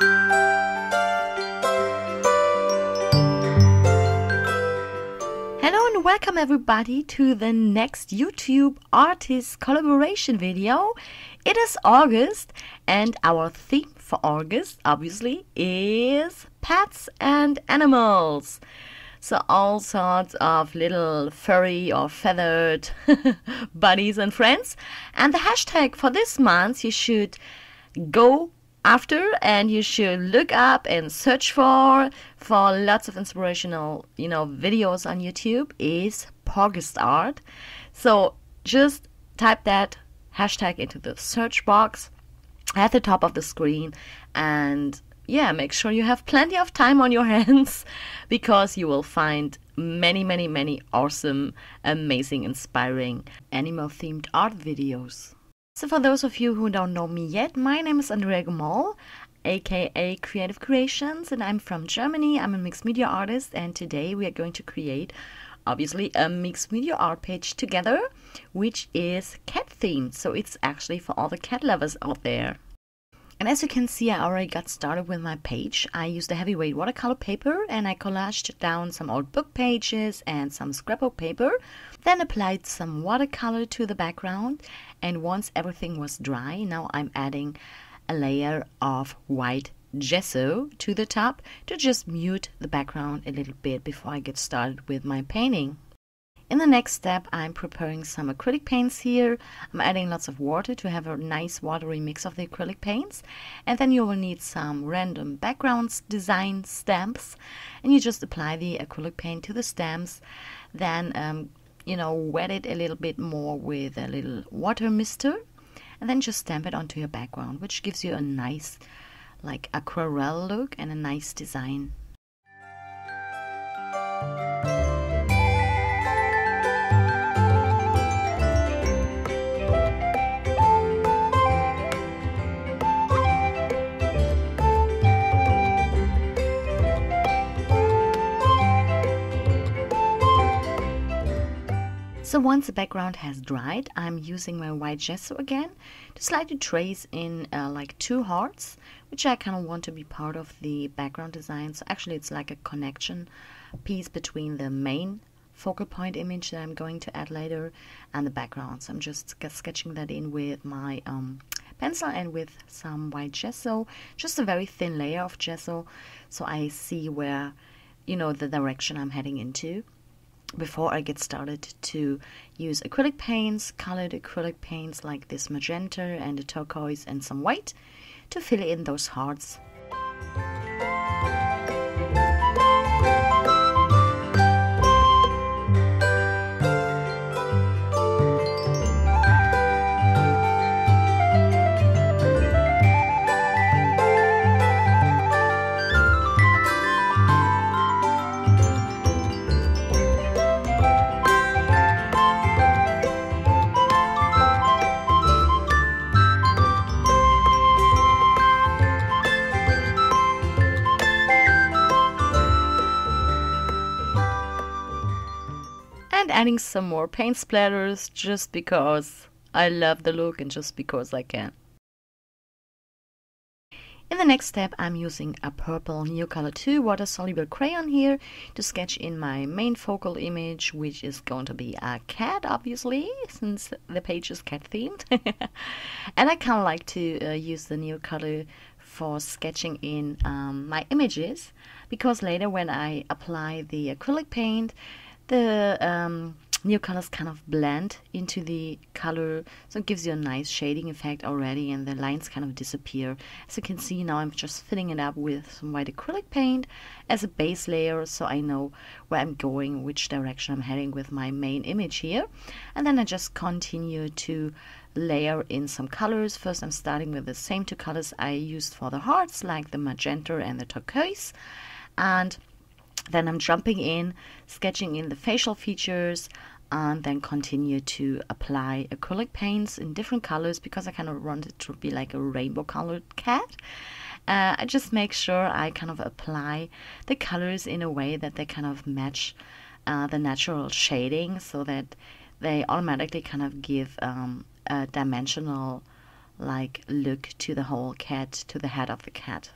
Hello and welcome everybody to the next YouTube artist collaboration video. It is August and our theme for August obviously is pets and animals. So all sorts of little furry or feathered buddies and friends. And the hashtag for this month you should go after and you should look up and search for lots of inspirational videos on YouTube is pawgustart. So just type that hashtag into the search box at the top of the screen, and yeah, make sure you have plenty of time on your hands because you will find many awesome, amazing, inspiring animal themed art videos. So for those of you who don't know me yet, my name is Andrea Gomoll, aka Creative Creations, and I'm from Germany. I'm a mixed media artist, and today we are going to create obviously a mixed media art page together, which is cat themed. So it's actually for all the cat lovers out there. And as you can see, I already got started with my page. I used a heavyweight watercolor paper and I collaged down some old book pages and some scrapbook paper. Then applied some watercolor to the background. And once everything was dry, now I'm adding a layer of white gesso to the top to just mute the background a little bit before I get started with my painting. In the next step, I'm preparing some acrylic paints here. I'm adding lots of water to have a nice watery mix of the acrylic paints. And then you will need some random backgrounds design stamps. And you just apply the acrylic paint to the stamps. Then, wet it a little bit more with a little water mister. And then just stamp it onto your background, which gives you a nice, like, aquarelle look and a nice design. So once the background has dried, I'm using my white gesso again to slightly trace in like two hearts, which I kind of want to be part of the background design. So actually it's like a connection piece between the main focal point image that I'm going to add later and the background. So I'm just sketching that in with my pencil and with some white gesso, just a very thin layer of gesso, so I see where, the direction I'm heading into, before I get started to use acrylic paints, colored acrylic paints like this magenta and a turquoise and some white to fill in those hearts. And adding some more paint splatters just because I love the look and just because I can. In the next step, I'm using a purple Neocolor 2 water-soluble crayon here to sketch in my main focal image, which is going to be a cat, obviously, since the page is cat-themed. And I kind of like to use the Neocolor for sketching in my images, because later when I apply the acrylic paint, the new colors kind of blend into the color, so it gives you a nice shading effect already, and the lines kind of disappear. As you can see, now I'm just filling it up with some white acrylic paint as a base layer, so I know where I'm going, which direction I'm heading with my main image here. And then I just continue to layer in some colors. First I'm starting with the same two colors I used for the hearts, like the magenta and the turquoise, and then I'm jumping in, sketching in the facial features, and then continue to apply acrylic paints in different colors because I kind of want it to be like a rainbow colored cat. I just make sure I kind of apply the colors in a way that they kind of match the natural shading, so that they automatically kind of give a dimensional like look to the whole cat, to the head of the cat.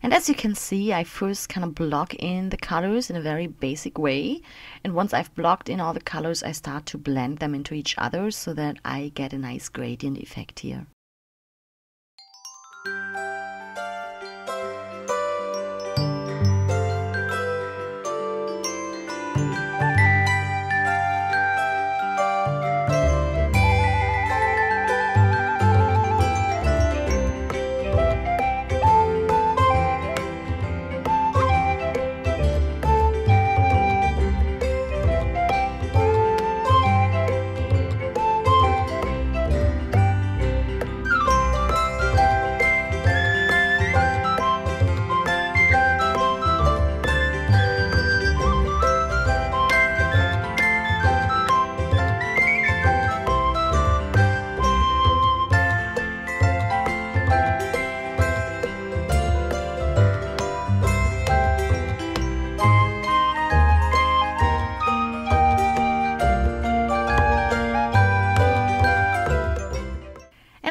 And as you can see, I first kind of block in the colors in a very basic way. And once I've blocked in all the colors, I start to blend them into each other so that I get a nice gradient effect here.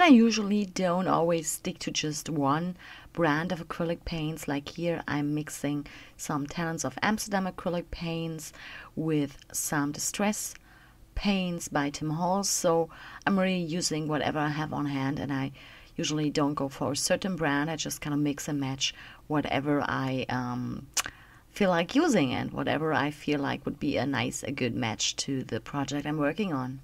I usually don't always stick to just one brand of acrylic paints. Like here I'm mixing some Talents of Amsterdam acrylic paints with some Distress paints by Tim Holtz, so I'm really using whatever I have on hand, and I usually don't go for a certain brand. I just kind of mix and match whatever I feel like using and whatever I feel like would be a good match to the project I'm working on.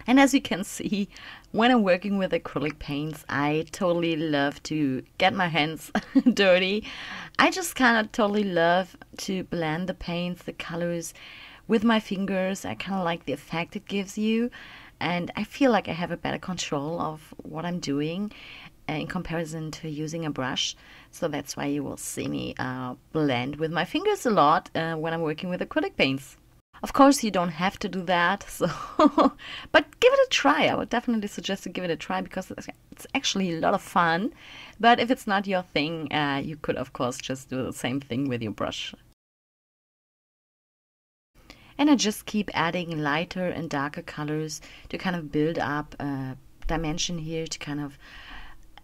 And as you can see, when I'm working with acrylic paints, I totally love to get my hands dirty. I just kind of totally love to blend the paints, the colors with my fingers. I kind of like the effect it gives you, and I feel like I have a better control of what I'm doing in comparison to using a brush. So that's why you will see me blend with my fingers a lot when I'm working with acrylic paints. Of course, you don't have to do that, so but give it a try. I would definitely suggest to give it a try because it's actually a lot of fun. But if it's not your thing, you could, of course, just do the same thing with your brush. And I just keep adding lighter and darker colors to kind of build up a dimension here, to kind of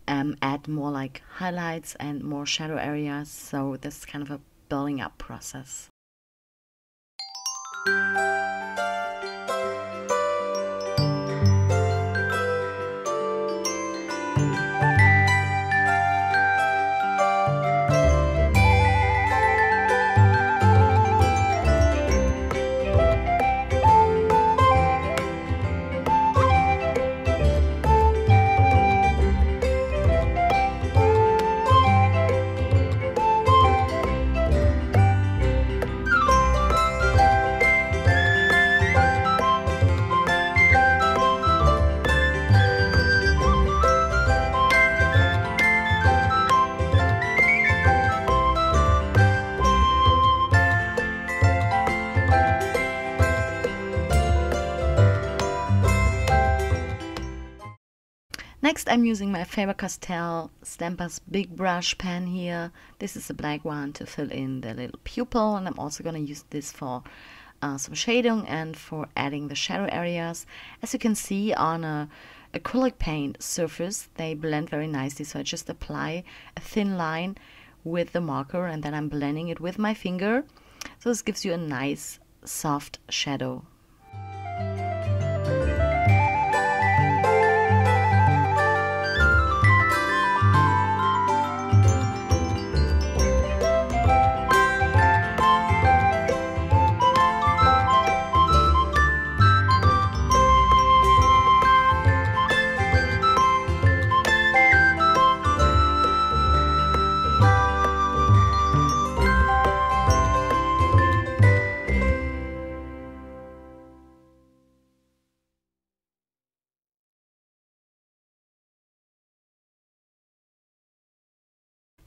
add more like highlights and more shadow areas. So this is kind of a building up process. Next, I'm using my Faber-Castell Stampers Big Brush pen here. This is a black one to fill in the little pupil, and I'm also going to use this for some shading and for adding the shadow areas. As you can see on a acrylic paint surface, they blend very nicely, so I just apply a thin line with the marker and then I'm blending it with my finger. So this gives you a nice soft shadow.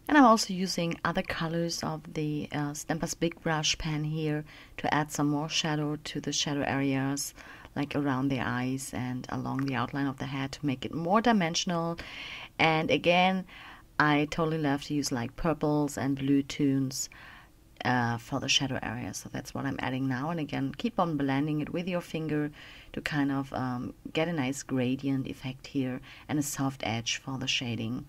And I'm also using other colors of the Stampers Big Brush pen here to add some more shadow to the shadow areas, like around the eyes and along the outline of the head, to make it more dimensional. And again, I totally love to use like purples and blue tones for the shadow area. So that's what I'm adding now. And again, keep on blending it with your finger to kind of get a nice gradient effect here and a soft edge for the shading.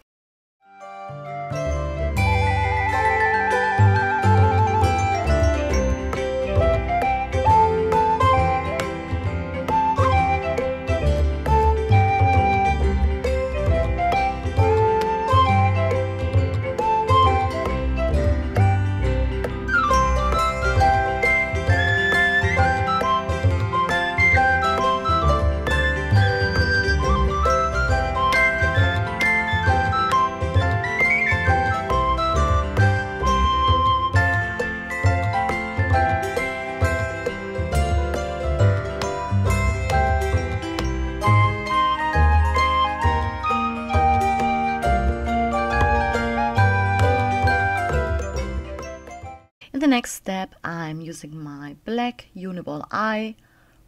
In the next step, I'm using my black Uniball Eye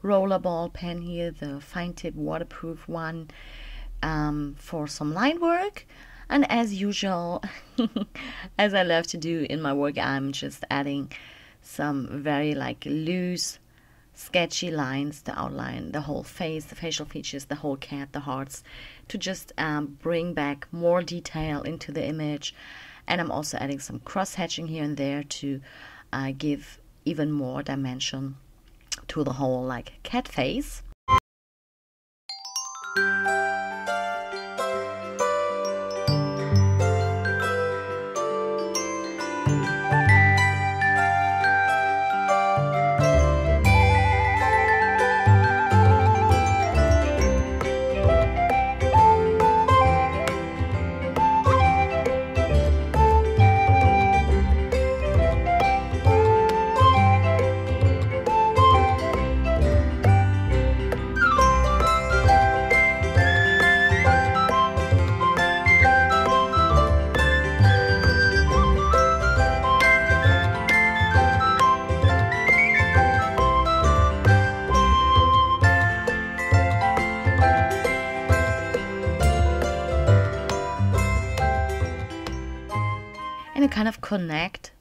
rollerball pen here, the fine tip waterproof one, for some line work. And as usual, as I love to do in my work, I'm just adding some very like loose, sketchy lines to outline the whole face, the facial features, the whole cat, the hearts, to just bring back more detail into the image. And I'm also adding some cross-hatching here and there to give even more dimension to the whole like cat face. And to kind of connect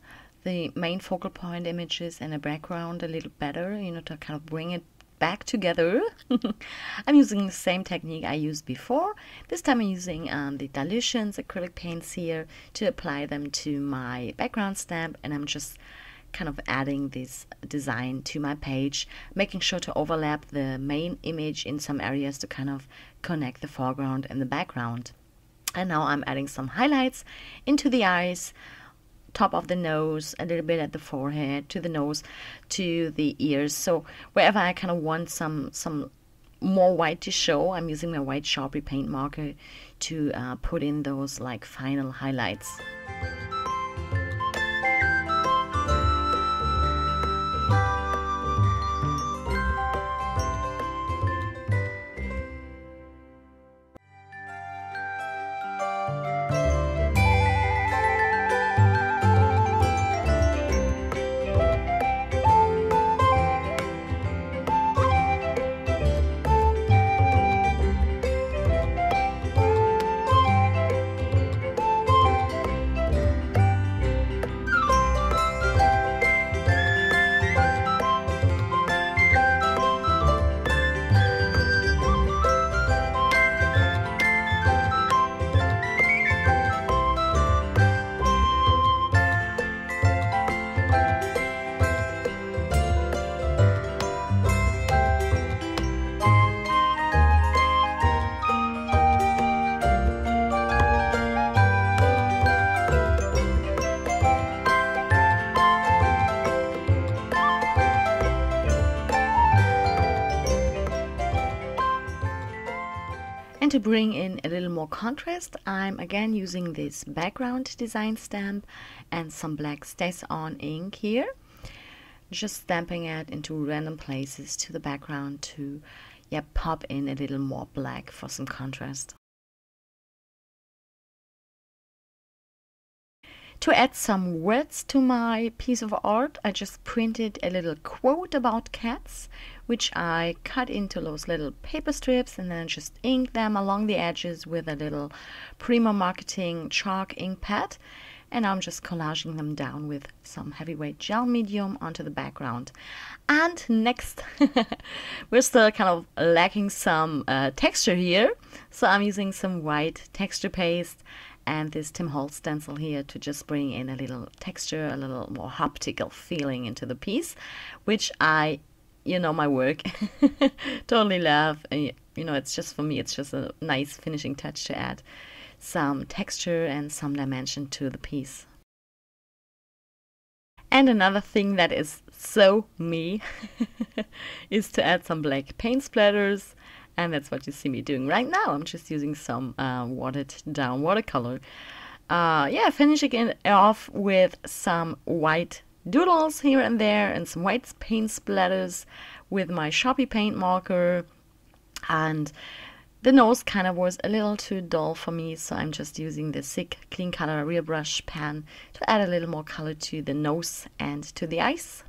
the main focal point images and the background a little better, you know, to kind of bring it back together. I'm using the same technique I used before. This time I'm using the dilutions acrylic paints here to apply them to my background stamp, and I'm just kind of adding this design to my page, making sure to overlap the main image in some areas to kind of connect the foreground and the background. And now I'm adding some highlights into the eyes, top of the nose, a little bit at the forehead, to the nose, to the ears. So wherever I kind of want some more white to show, I'm using my white Sharpie paint marker to put in those like final highlights. to bring in a little more contrast, I'm again using this background design stamp and some black Stays-On ink here. Just stamping it into random places to the background to pop in a little more black for some contrast. To add some words to my piece of art, I just printed a little quote about cats, which I cut into those little paper strips and then just inked them along the edges with a little Primo Marketing chalk ink pad. And I'm just collaging them down with some heavyweight gel medium onto the background. And next, we're still kind of lacking some texture here, so I'm using some white texture paste and this Tim Holtz stencil here to just bring in a little texture, a little more haptical feeling into the piece, which I, my work, totally love. It's just, for me, it's just a nice finishing touch to add some texture and some dimension to the piece. And another thing that is so me is to add some black paint splatters. And that's what you see me doing right now. I'm just using some watered down watercolor. Finishing it off with some white doodles here and there and some white paint splatters with my Sharpie paint marker. And the nose kind of was a little too dull for me, so I'm just using the Sig Clean Color Real Brush pen to add a little more color to the nose and to the eyes.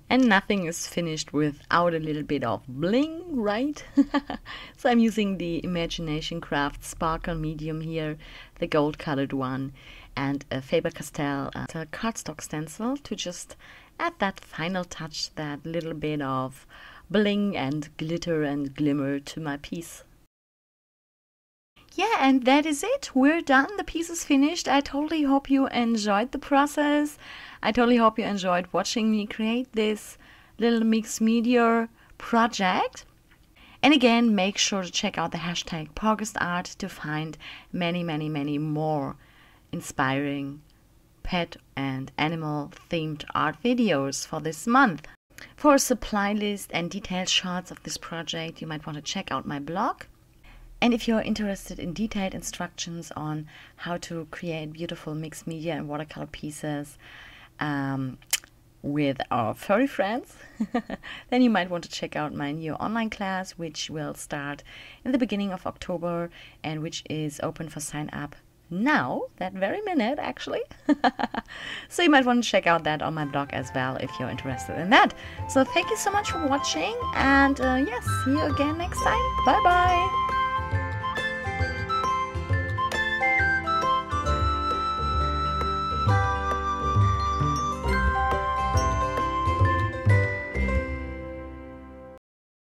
And nothing is finished without a little bit of bling, right? So I'm using the Imagination Craft Sparkle Medium here, the gold colored one, and a Faber-Castell cardstock stencil to just add that final touch, that little bit of bling and glitter and glimmer to my piece. Yeah, and that is it. We're done. The piece is finished. I totally hope you enjoyed the process. I totally hope you enjoyed watching me create this little mixed media project. And again, make sure to check out the hashtag pawgustart to find many, many, many more inspiring pet and animal themed art videos for this month. For a supply list and detailed shots of this project, you might want to check out my blog. And if you're interested in detailed instructions on how to create beautiful mixed media and watercolor pieces with our furry friends, then you might want to check out my new online class, which will start in the beginning of October and which is open for sign up now, that very minute actually. So you might want to check out that on my blog as well if you're interested in that. So thank you so much for watching, and yes, see you again next time. Bye bye.